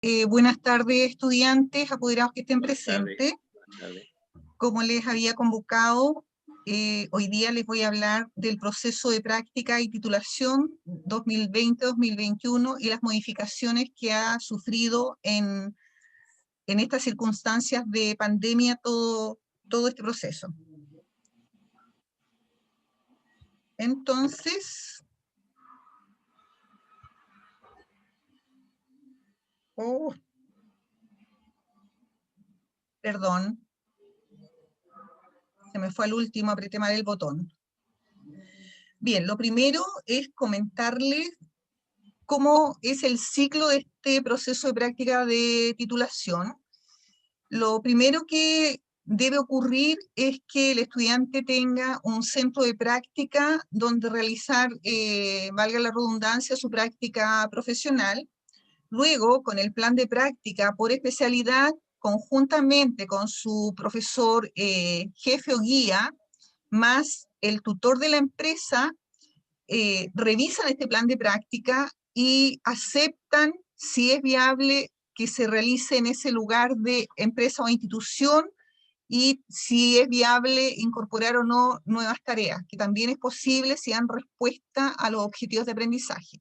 Buenas tardes, estudiantes, apoderados que estén presentes. Buenas tardes. Como les había convocado, hoy día les voy a hablar del proceso de práctica y titulación 2020-2021 y las modificaciones que ha sufrido en estas circunstancias de pandemia todo este proceso. Entonces, perdón, se me fue al último, apreté mal el botón. Bien, lo primero es comentarles cómo es el ciclo de este proceso de práctica de titulación. Lo primero que debe ocurrir es que el estudiante tenga un centro de práctica donde realizar, valga la redundancia, su práctica profesional. Luego, con el plan de práctica por especialidad, conjuntamente con su profesor jefe o guía, más el tutor de la empresa, revisan este plan de práctica y aceptan si es viable que se realice en ese lugar de empresa o institución y si es viable incorporar o no nuevas tareas, que también es posible si dan respuesta a los objetivos de aprendizaje.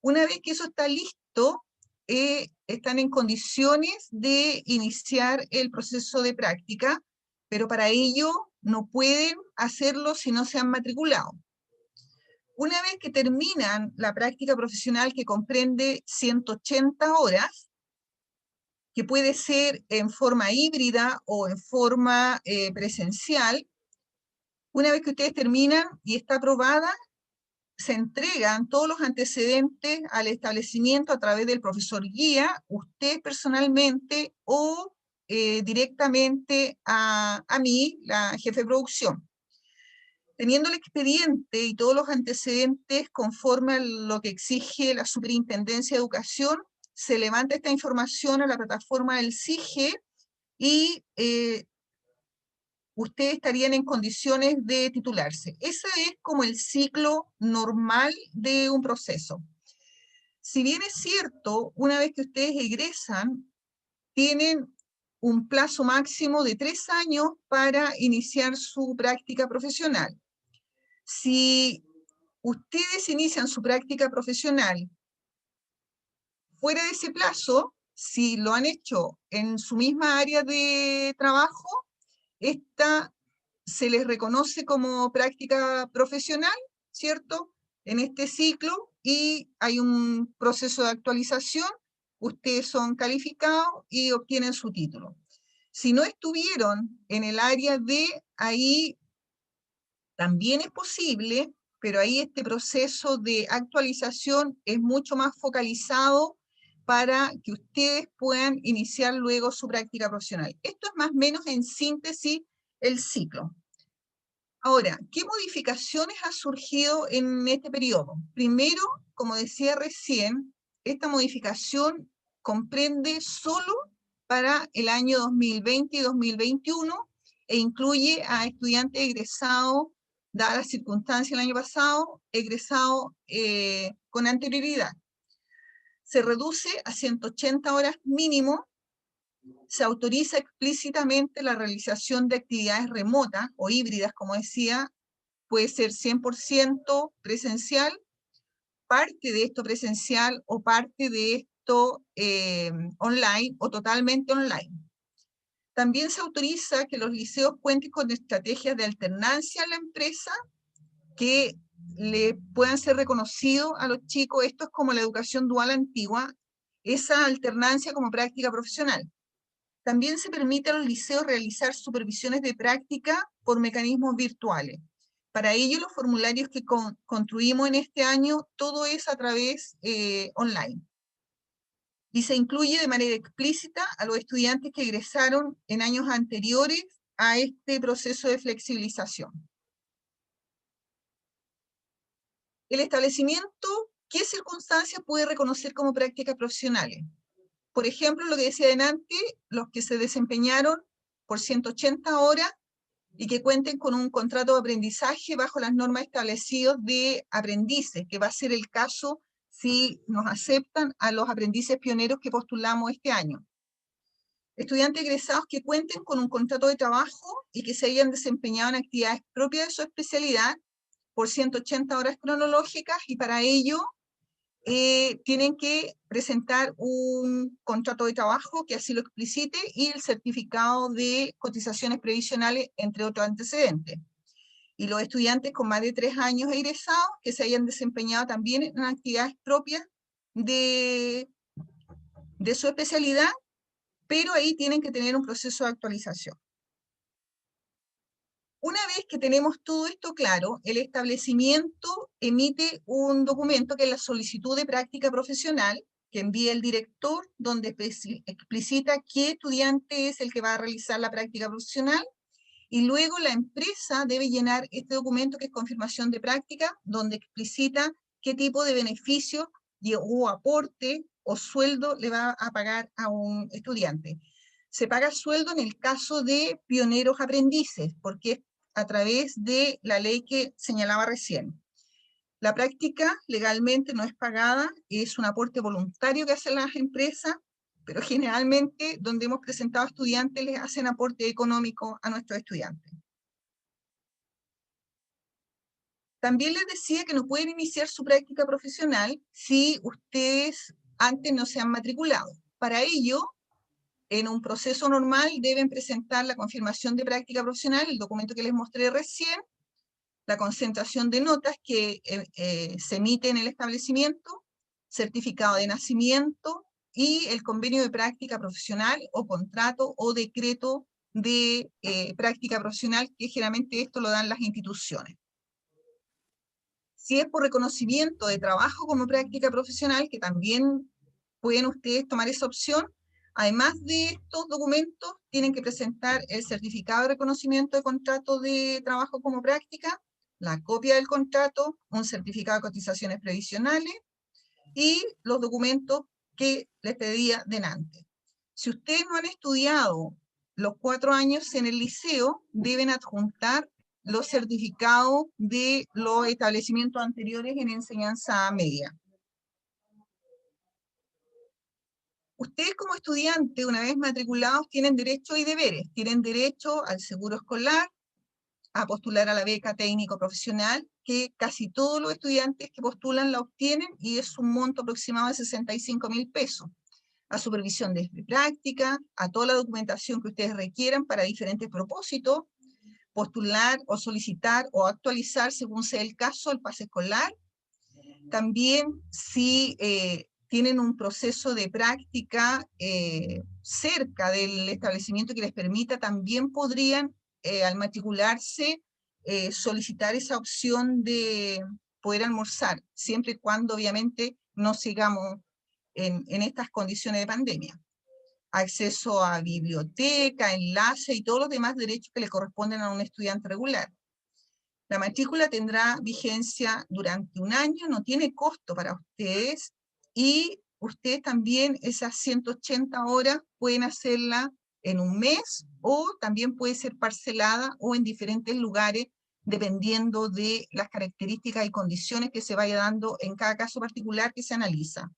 Una vez que eso está listo, están en condiciones de iniciar el proceso de práctica, pero para ello no pueden hacerlo si no se han matriculado. Una vez que terminan la práctica profesional, que comprende 180 horas, que puede ser en forma híbrida o en forma presencial, una vez que ustedes terminan y está aprobada, se entregan todos los antecedentes al establecimiento a través del profesor guía, usted personalmente o directamente a mí, la jefe de producción. Teniendo el expediente y todos los antecedentes conforme a lo que exige la Superintendencia de Educación, se levanta esta información a la plataforma del SIGE y ustedes estarían en condiciones de titularse. Ese es como el ciclo normal de un proceso. Si bien es cierto, una vez que ustedes egresan, tienen un plazo máximo de 3 años para iniciar su práctica profesional. Si ustedes inician su práctica profesional fuera de ese plazo, si lo han hecho en su misma área de trabajo, esta se les reconoce como práctica profesional, ¿cierto? En este ciclo, y hay un proceso de actualización, ustedes son calificados y obtienen su título. Si no estuvieron en el área de ahí, también es posible, pero ahí este proceso de actualización es mucho más focalizado para que ustedes puedan iniciar luego su práctica profesional. Esto es más o menos en síntesis el ciclo. Ahora, ¿qué modificaciones han surgido en este periodo? Primero, como decía recién, esta modificación comprende solo para el año 2020 y 2021 e incluye a estudiantes egresados, dadas las circunstancias del año pasado, egresados con anterioridad. Se reduce a 180 horas mínimo. Se autoriza explícitamente la realización de actividades remotas o híbridas, como decía, puede ser 100% presencial, parte de esto presencial o parte de esto online o totalmente online. También se autoriza que los liceos cuenten con estrategias de alternancia a la empresa que le puedan ser reconocidos a los chicos. Esto es como la educación dual antigua, esa alternancia como práctica profesional. También se permite a los liceos realizar supervisiones de práctica por mecanismos virtuales. Para ello, los formularios que construimos en este año, todo es a través online. Y se incluye de manera explícita a los estudiantes que egresaron en años anteriores a este proceso de flexibilización. El establecimiento, ¿qué circunstancias puede reconocer como prácticas profesionales? Por ejemplo, lo que decía antes, los que se desempeñaron por 180 horas y que cuenten con un contrato de aprendizaje bajo las normas establecidas de aprendices, que va a ser el caso si nos aceptan a los aprendices pioneros que postulamos este año. Estudiantes egresados que cuenten con un contrato de trabajo y que se hayan desempeñado en actividades propias de su especialidad por 180 horas cronológicas, y para ello tienen que presentar un contrato de trabajo que así lo explicite y el certificado de cotizaciones previsionales, entre otros antecedentes. Y los estudiantes con más de 3 años egresados que se hayan desempeñado también en actividades propias de su especialidad, pero ahí tienen que tener un proceso de actualización. Una vez que tenemos todo esto claro, el establecimiento emite un documento que es la solicitud de práctica profesional, que envía el director, donde explicita qué estudiante es el que va a realizar la práctica profesional, y luego la empresa debe llenar este documento que es confirmación de práctica, donde explicita qué tipo de beneficio o aporte o sueldo le va a pagar a un estudiante. Se paga sueldo en el caso de pioneros aprendices, porque es a través de la ley que señalaba recién. La práctica legalmente no es pagada, es un aporte voluntario que hacen las empresas, pero generalmente donde hemos presentado estudiantes les hacen aporte económico a nuestros estudiantes. También les decía que no pueden iniciar su práctica profesional si ustedes antes no se han matriculado. Para ello, en un proceso normal deben presentar la confirmación de práctica profesional, el documento que les mostré recién, la concentración de notas que se emite en el establecimiento, certificado de nacimiento y el convenio de práctica profesional o contrato o decreto de práctica profesional, que generalmente esto lo dan las instituciones. Si es por reconocimiento de trabajo como práctica profesional, que también pueden ustedes tomar esa opción, además de estos documentos, tienen que presentar el certificado de reconocimiento de contrato de trabajo como práctica, la copia del contrato, un certificado de cotizaciones previsionales y los documentos que les pedía delante. Si ustedes no han estudiado los 4 años en el liceo, deben adjuntar los certificados de los establecimientos anteriores en enseñanza media. Ustedes como estudiantes, una vez matriculados, tienen derechos y deberes. Tienen derecho al seguro escolar, a postular a la beca técnico profesional, que casi todos los estudiantes que postulan la obtienen, y es un monto aproximado de 65.000 pesos. A supervisión de práctica, a toda la documentación que ustedes requieran para diferentes propósitos, postular o solicitar o actualizar, según sea el caso, el pase escolar. También si tienen un proceso de práctica cerca del establecimiento que les permita, también podrían, al matricularse, solicitar esa opción de poder almorzar, siempre y cuando obviamente no sigamos en estas condiciones de pandemia. Acceso a biblioteca, enlace y todos los demás derechos que le corresponden a un estudiante regular. La matrícula tendrá vigencia durante 1 año, no tiene costo para ustedes, y ustedes también esas 180 horas pueden hacerla en 1 mes, o también puede ser parcelada o en diferentes lugares, dependiendo de las características y condiciones que se vaya dando en cada caso particular que se analiza.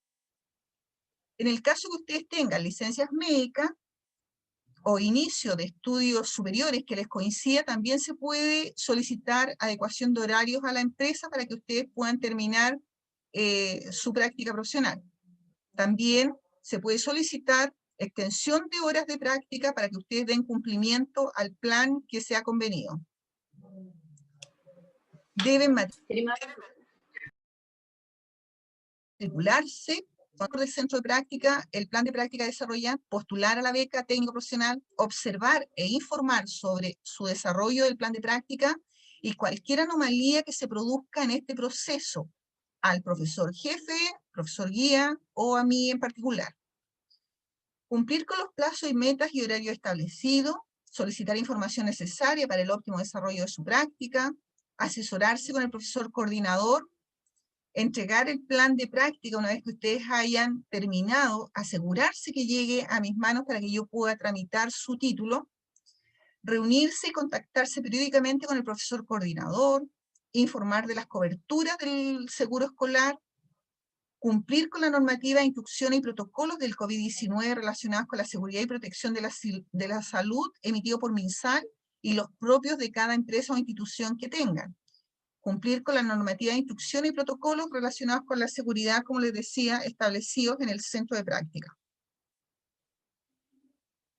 En el caso que ustedes tengan licencias médicas o inicio de estudios superiores que les coincida, también se puede solicitar adecuación de horarios a la empresa para que ustedes puedan terminar su práctica profesional. También se puede solicitar extensión de horas de práctica para que ustedes den cumplimiento al plan que se ha convenido. Deben matricularse del centro de práctica, el plan de práctica desarrollar, postular a la beca técnico profesional, observar e informar sobre su desarrollo del plan de práctica y cualquier anomalía que se produzca en este proceso al profesor jefe, profesor guía o a mí en particular. Cumplir con los plazos y metas y horarios establecidos, solicitar información necesaria para el óptimo desarrollo de su práctica, asesorarse con el profesor coordinador, entregar el plan de práctica una vez que ustedes hayan terminado, asegurarse que llegue a mis manos para que yo pueda tramitar su título, reunirse y contactarse periódicamente con el profesor coordinador, informar de las coberturas del seguro escolar, cumplir con la normativa, instrucciones y protocolos del COVID-19 relacionados con la seguridad y protección de la salud emitido por MinSal y los propios de cada empresa o institución que tengan. Cumplir con la normativa, instrucciones y protocolos relacionados con la seguridad, como les decía, establecidos en el centro de práctica.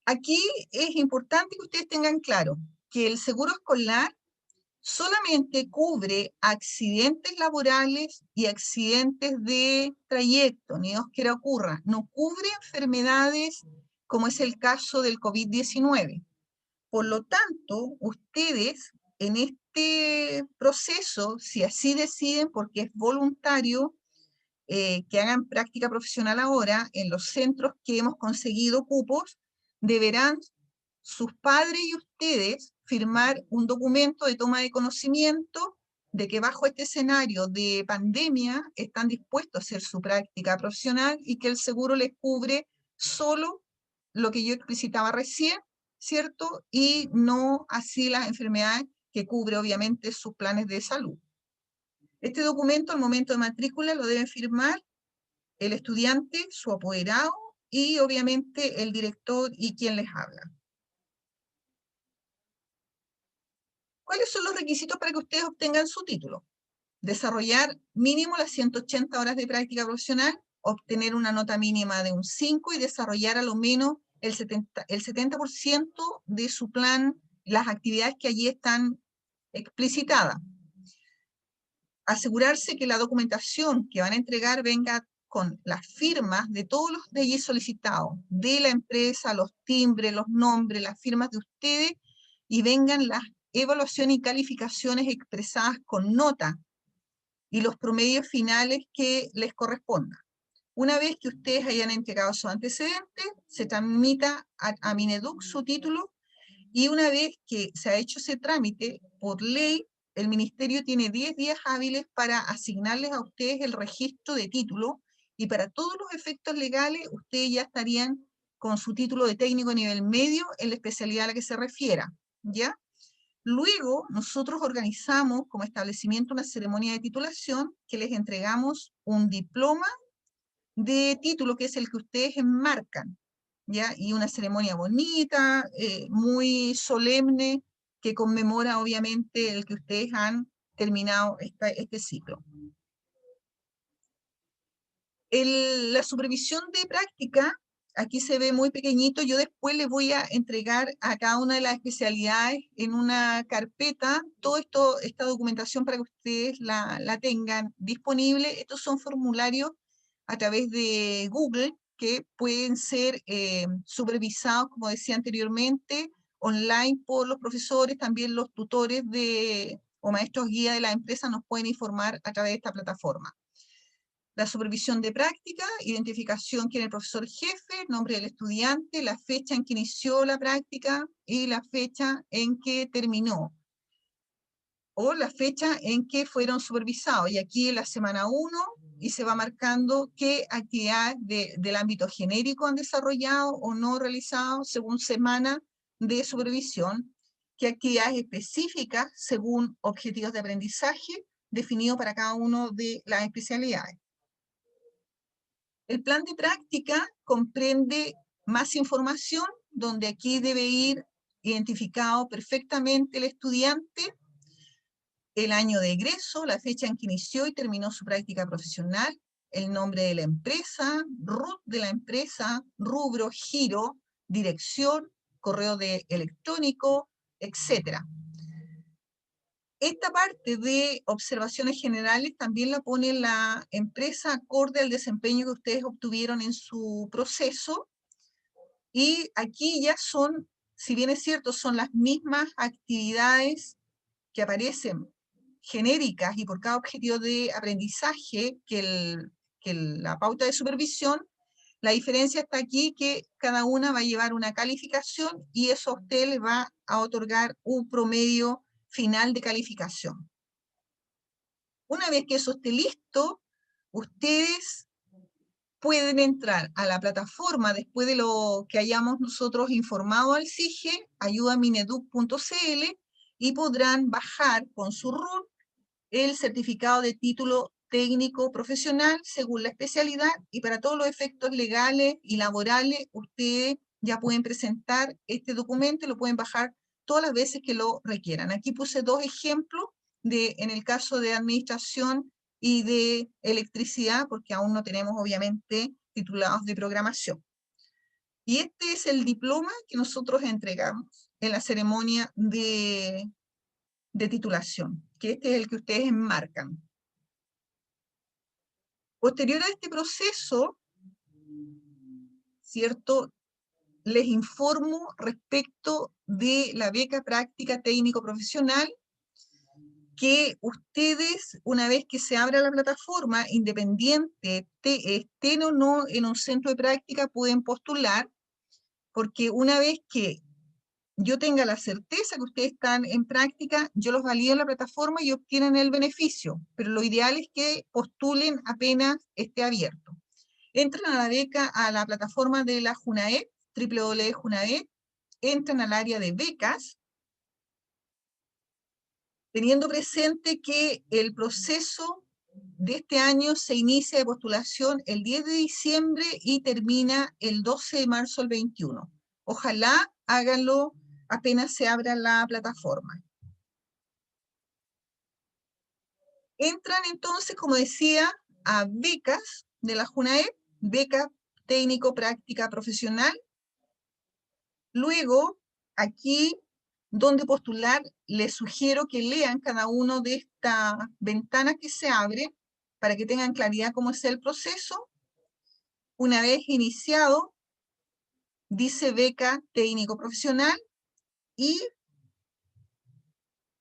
Aquí es importante que ustedes tengan claro que el seguro escolar solamente cubre accidentes laborales y accidentes de trayecto, ni Dios quiera ocurra. No cubre enfermedades como es el caso del COVID-19. Por lo tanto, ustedes en este proceso, si así deciden, porque es voluntario, que hagan práctica profesional ahora en los centros que hemos conseguido cupos, deberán sus padres y ustedes firmar un documento de toma de conocimiento de que bajo este escenario de pandemia están dispuestos a hacer su práctica profesional y que el seguro les cubre solo lo que yo explicitaba recién, ¿cierto? Y no así las enfermedades que cubre obviamente sus planes de salud. Este documento al momento de matrícula lo deben firmar el estudiante, su apoderado y obviamente el director y quien les habla. ¿Cuáles son los requisitos para que ustedes obtengan su título? Desarrollar mínimo las 180 horas de práctica profesional, obtener una nota mínima de un 5 y desarrollar a lo menos el 70% de su plan, las actividades que allí están explicitadas. Asegurarse que la documentación que van a entregar venga con las firmas de todos los de allí solicitados, de la empresa, los timbres, los nombres, las firmas de ustedes, y vengan las evaluaciones y calificaciones expresadas con nota y los promedios finales que les correspondan. Una vez que ustedes hayan entregado sus antecedentes, se tramita a Mineduc su título, y una vez que se ha hecho ese trámite, por ley, el ministerio tiene 10 días hábiles para asignarles a ustedes el registro de título, y para todos los efectos legales, ustedes ya estarían con su título de técnico a nivel medio en la especialidad a la que se refiera, ¿ya? Luego, nosotros organizamos como establecimiento una ceremonia de titulación que les entregamos un diploma de título, que es el que ustedes enmarcan, ¿ya? Y una ceremonia bonita, muy solemne, que conmemora obviamente el que ustedes han terminado este ciclo. La supervisión de práctica, aquí se ve muy pequeñito, yo después les voy a entregar a cada una de las especialidades en una carpeta, todo esto, esta documentación para que ustedes la tengan disponible. Estos son formularios a través de Google que pueden ser supervisados, como decía anteriormente, online por los profesores, también los tutores o maestros guía de la empresa nos pueden informar a través de esta plataforma. La supervisión de práctica, identificación quién es el profesor jefe, nombre del estudiante, la fecha en que inició la práctica y la fecha en que terminó, o la fecha en que fueron supervisados. Y aquí en la semana 1, y se va marcando qué actividades del ámbito genérico han desarrollado o no realizado según semana de supervisión, qué actividades específicas según objetivos de aprendizaje definidos para cada una de las especialidades. El plan de práctica comprende más información, donde aquí debe ir identificado perfectamente el estudiante, el año de egreso, la fecha en que inició y terminó su práctica profesional, el nombre de la empresa, RUT de la empresa, rubro, giro, dirección, correo electrónico, etc. Esta parte de observaciones generales también la pone la empresa acorde al desempeño que ustedes obtuvieron en su proceso, y aquí ya son, si bien es cierto, son las mismas actividades que aparecen genéricas y por cada objetivo de aprendizaje que la pauta de supervisión. La diferencia está aquí, que cada una va a llevar una calificación y eso a usted les va a otorgar un promedio final de calificación. Una vez que eso esté listo, ustedes pueden entrar a la plataforma después de lo que hayamos nosotros informado al CIGE, ayudamineduc.cl, y podrán bajar con su RUT el certificado de título técnico profesional según la especialidad, y para todos los efectos legales y laborales ustedes ya pueden presentar este documento y lo pueden bajar todas las veces que lo requieran. Aquí puse dos ejemplos en el caso de administración y de electricidad, porque aún no tenemos obviamente titulados de programación. Y este es el diploma que nosotros entregamos en la ceremonia de titulación, que este es el que ustedes enmarcan. Posterior a este proceso, ¿cierto?, les informo respecto de la beca práctica técnico profesional, que ustedes, una vez que se abra la plataforma, independiente, estén o no en un centro de práctica, pueden postular, porque una vez que yo tenga la certeza que ustedes están en práctica, yo los valido en la plataforma y obtienen el beneficio, pero lo ideal es que postulen apenas esté abierto. Entran a la beca, a la plataforma de la JUNAEP, www.junaep, entran al área de becas, teniendo presente que el proceso de este año se inicia de postulación el 10 de diciembre y termina el 12 de marzo al 21. Ojalá háganlo apenas se abra la plataforma. Entran entonces, como decía, a becas de la JUNAEP, beca técnico práctica profesional. Luego, aquí donde postular, les sugiero que lean cada uno de estas ventanas que se abren para que tengan claridad cómo es el proceso. Una vez iniciado, dice beca técnico profesional, y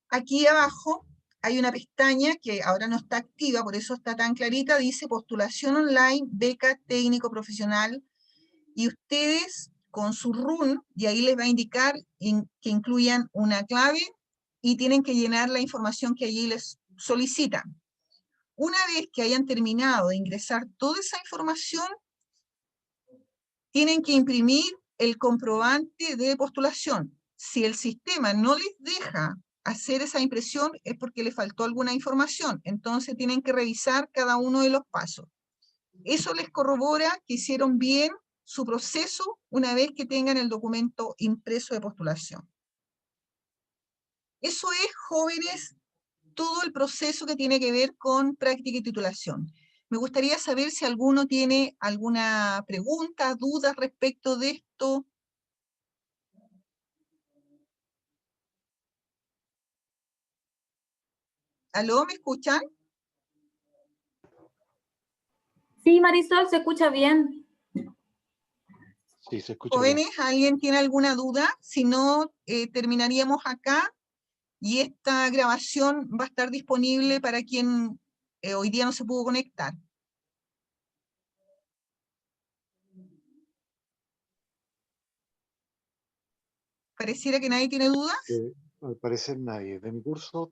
aquí abajo hay una pestaña que ahora no está activa, por eso está tan clarita, dice postulación online, beca técnico profesional, y ustedes con su RUN, y ahí les va a indicar que incluyan una clave y tienen que llenar la información que allí les solicitan. Una vez que hayan terminado de ingresar toda esa información, tienen que imprimir el comprobante de postulación. Si el sistema no les deja hacer esa impresión, es porque les faltó alguna información. Entonces tienen que revisar cada uno de los pasos. Eso les corrobora que hicieron bien su proceso una vez que tengan el documento impreso de postulación. Eso es, jóvenes, todo el proceso que tiene que ver con práctica y titulación. Me gustaría saber si alguno tiene alguna pregunta, duda respecto de esto. ¿Aló, me escuchan? Sí, Marisol, se escucha bien. Sí, se escucha bien. Jóvenes, ¿alguien tiene alguna duda? Si no, terminaríamos acá y esta grabación va a estar disponible para quien hoy día no se pudo conectar. Pareciera que nadie tiene dudas. Al parecer nadie. De mi curso,